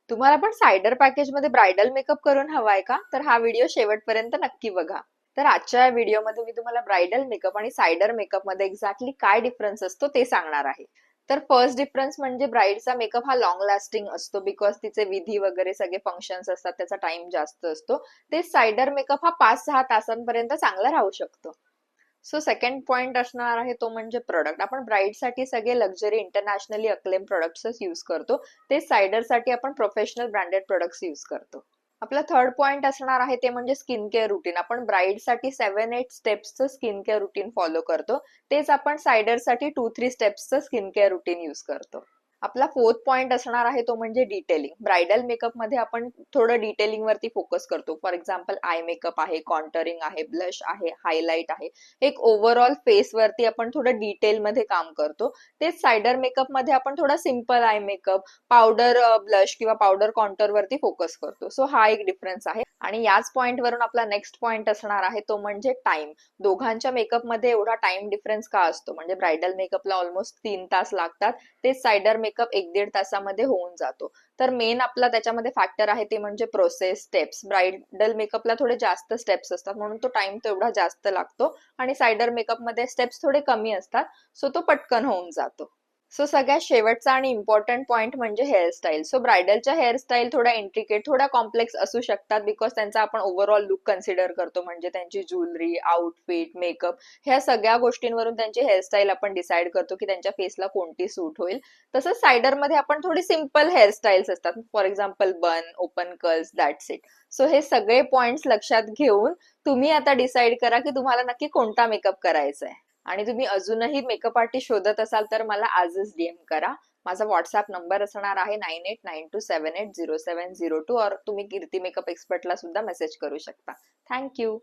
तुम्हाला पण सायडर पॅकेज मध्ये ब्रायडल मेकअप करून हवाय का? तर हा व्हिडिओ शेवटपर्यंत नक्की बघा. तर आजच्या या व्हिडिओमध्ये मी तुम्हाला ब्रायडल मेकअप आणि सायडर मेकअप मध्ये एक्झॅक्टली काय डिफरन्स असतो ते सांगणार आहे. तर फर्स्ट डिफरन्स म्हणजे ब्राईडचा मेकअप हा लॉंग लास्टिंग असतो, बिकॉज तिचे विधी वगैरे सगळे फंक्शन्स असतात, त्याचा टाइम जास्त असतो. तेच सायडर मेकअप हा 5-6 तासांपर्यंत चांगला राहू शकतो. सो सेकंड पॉइंट असणार आहे तो म्हणजे प्रोडक्ट. आपण ब्राईडसाठी सगळे लक्झरी इंटरनॅशनली अक्लेम प्रोडक्ट्सच यूज करतो, ते सायडरसाठी आपण प्रोफेशनल ब्रँडेड प्रोडक्ट्स यूज करतो. आपला थर्ड पॉइंट असणार आहे ते म्हणजे स्किन केअर रुटीन. आपण ब्राईडसाठी 7-8 स्टेप्सचं स्किन केअर रुटीन फॉलो करतो, तेच आपण सायडरसाठी 2-3 स्टेप्सचं स्किन केअर रुटीन यूज करतो. आपला फोर्थ पॉइंट असणार आहे तो म्हणजे डिटेलिंग. ब्रायडल मेकअप मध्ये आपण थोडं डिटेलिंग वरती फोकस करतो. फॉर एक्झाम्पल आय मेकअप आहे, कॉन्टरिंग आहे, ब्लश आहे, हायलाइट आहे. एक ओव्हरऑल फेस वरती आपण थोडं डिटेल मध्ये काम करतो. तेच सायडर मेकअप मध्ये आपण थोडा simple eye makeup, powder blush किंवा पावडर कॉन्टर वरती फोकस करतो. सो हा एक डिफरन्स आहे. आणि याच पॉइंट वरून आपला नेक्स्ट पॉइंट असणार आहे तो म्हणजे टाइम. दोघांच्या मेकअप मध्ये एवढा टाइम डिफरन्स का असतो? म्हणजे ब्रायडल मेकअपला ऑलमोस्ट 3 तास लागतात, ते सायडर मेकअप 1-1.5 तासामध्ये होऊन जातो. तर मेन आपला त्याच्यामध्ये फॅक्टर आहे ते म्हणजे प्रोसेस, स्टेप्स. ब्रायडल मेकअपला थोडे जास्त स्टेप्स असतात, म्हणून तो टाइम तेवढा जास्त लागतो. आणि सायडर मेकअप मध्ये स्टेप्स थोडे कमी असतात, सो तो पटकन होऊन जातो. सो सगळ्यात शेवटचा आणि इम्पॉर्टंट पॉइंट म्हणजे हेअरस्टाईल. सो ब्रायडलच्या हेअरस्टाईल थोड्या इंट्रिकेट, थोड्या कॉम्प्लेक्स असू शकतात, बिकॉज त्यांचा आपण ओव्हरऑल लुक कन्सिडर करतो. म्हणजे त्यांची ज्वेलरी, आउटफिट, मेकअप ह्या सगळ्या गोष्टींवरून त्यांची हेअरस्टाईल आपण डिसाईड करतो की त्यांच्या फेसला कोणती सूट होईल. तसंच सायडरमध्ये आपण थोडी सिम्पल हेअरस्टाईल्स असतात, for example bun, open curls, that's it. So हे सगळे पॉइंट्स लक्षात घेऊन तुम्ही आता डिसाईड करा की तुम्हाला नक्की कोणता मेकअप करायचा आहे. आणि तुम्ही अजूनही मेकअप आर्टिस्ट शोधत असाल तर मला आजच डीएम करा. माझा व्हॉट्सअप नंबर असणार आहे 9892780702, और तुम्ही कीर्ती मेकअप एक्सपर्टला सुद्धा मेसेज करू शकता. थँक्यू.